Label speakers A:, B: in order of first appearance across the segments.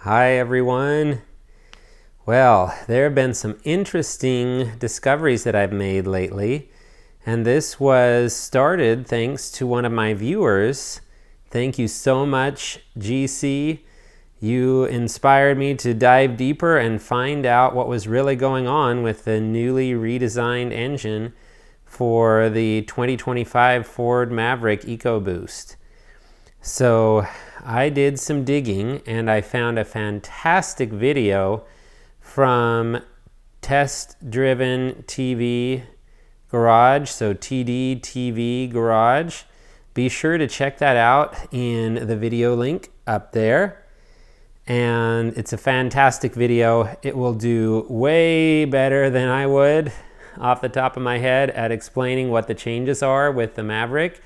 A: Hi everyone. Well, there have been some interesting discoveries that I've made lately, and this was started thanks to one of my viewers. Thank you so much, GC. You inspired me to dive deeper and find out what was really going on with the newly redesigned engine for the 2025 Ford Maverick EcoBoost. So I did some digging and I found a fantastic video from Test Driven TV Garage, so TD TV Garage. Be sure to check that out in the video link up there. And it's a fantastic video. It will do way better than I would off the top of my head at explaining what the changes are with the Maverick.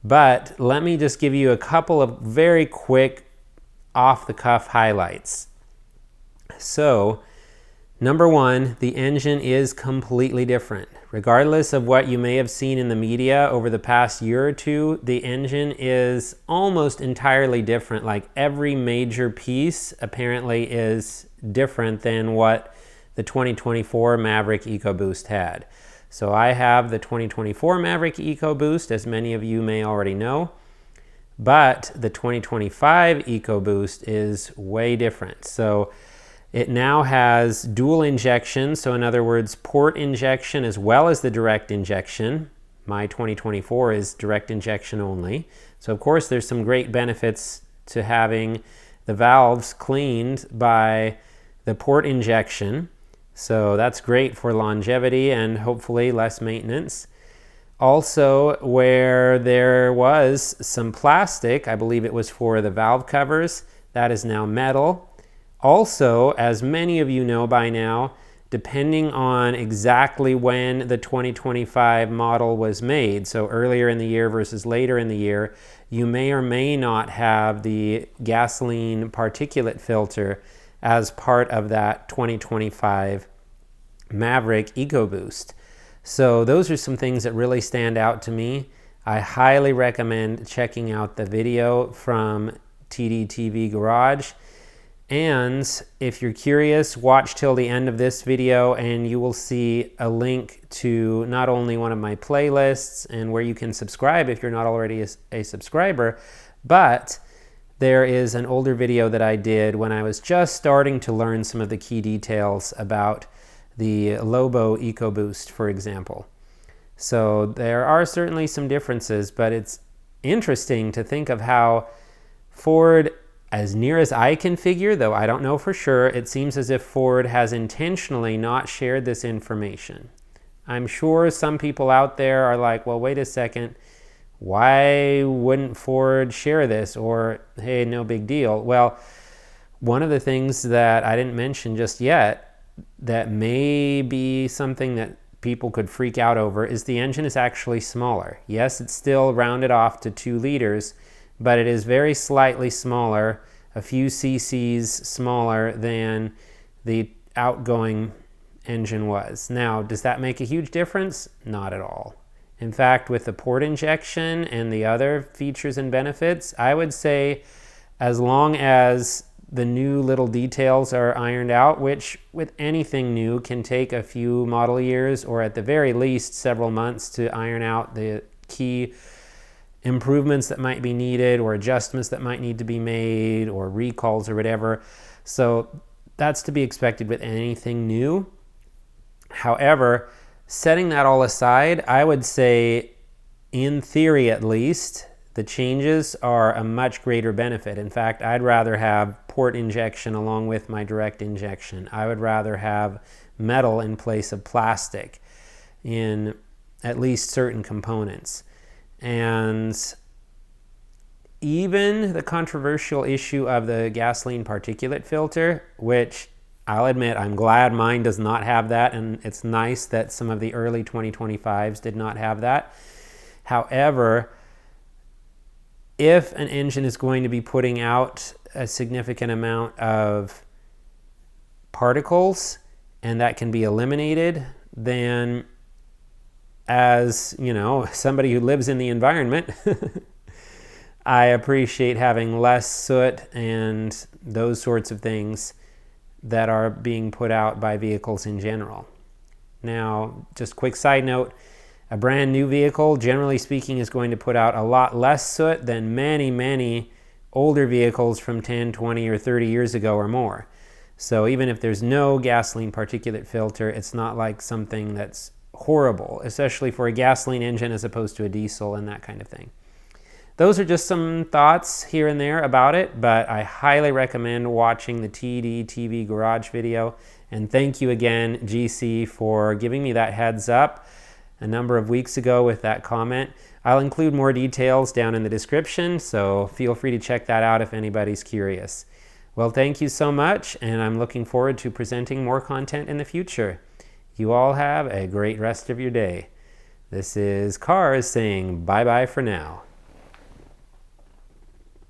A: But let me just give you a couple of very quick off-the-cuff highlights. So, number one, the engine is completely different. Regardless of what you may have seen in the media over the past year or two, the engine is almost entirely different. Like every major piece apparently is different than what the 2024 Maverick EcoBoost had. So I have the 2024 Maverick EcoBoost, as many of you may already know, but the 2025 EcoBoost is way different. So it now has dual injection, so in other words, port injection as well as the direct injection. My 2024 is direct injection only. So of course there's some great benefits to having the valves cleaned by the port injection. So that's great for longevity and hopefully less maintenance. Also, where there was some plastic, I believe it was for the valve covers, that is now metal. Also, as many of you know by now, depending on exactly when the 2025 model was made, so earlier in the year versus later in the year, you may or may not have the gasoline particulate filter as part of that 2025 Maverick EcoBoost. So those are some things that really stand out to me. I highly recommend checking out the video from TD TV Garage. And if you're curious, watch till the end of this video and you will see a link to not only one of my playlists and where you can subscribe if you're not already a subscriber, but there is an older video that I did when I was just starting to learn some of the key details about the Lobo EcoBoost, for example. So there are certainly some differences, but it's interesting to think of how Ford, as near as I can figure, though I don't know for sure, it seems as if Ford has intentionally not shared this information. I'm sure some people out there are like, well, wait a second, why wouldn't Ford share this? Or, hey, no big deal. Well, one of the things that I didn't mention just yet that may be something that people could freak out over is the engine is actually smaller. Yes, it's still rounded off to 2 liters, but it is very slightly smaller, a few cc's smaller than the outgoing engine was. Now, does that make a huge difference? Not at all. In fact, with the port injection and the other features and benefits, I would say as long as the new little details are ironed out, which with anything new can take a few model years or at the very least several months to iron out the key improvements that might be needed or adjustments that might need to be made or recalls or whatever. So that's to be expected with anything new. However, setting that all aside, I would say, in theory at least, the changes are a much greater benefit. In fact, I'd rather have port injection along with my direct injection. I would rather have metal in place of plastic in at least certain components. And even the controversial issue of the gasoline particulate filter, which I'll admit I'm glad mine does not have that, and it's nice that some of the early 2025s did not have that. However, if an engine is going to be putting out a significant amount of particles and that can be eliminated, then as you know, somebody who lives in the environment, I appreciate having less soot and those sorts of things that are being put out by vehicles in general. Now, just quick side note, a brand new vehicle, generally speaking, is going to put out a lot less soot than many older vehicles from 10, 20, or 30 years ago or more. So even if there's no gasoline particulate filter, it's not like something that's horrible, especially for a gasoline engine as opposed to a diesel and that kind of thing. Those are just some thoughts here and there about it, but I highly recommend watching the TD TV Garage video. And thank you again, GC, for giving me that heads up a number of weeks ago with that comment. I'll include more details down in the description, so feel free to check that out if anybody's curious. Well, thank you so much, and I'm looking forward to presenting more content in the future. You all have a great rest of your day. This is C.A.R.S saying bye-bye for now.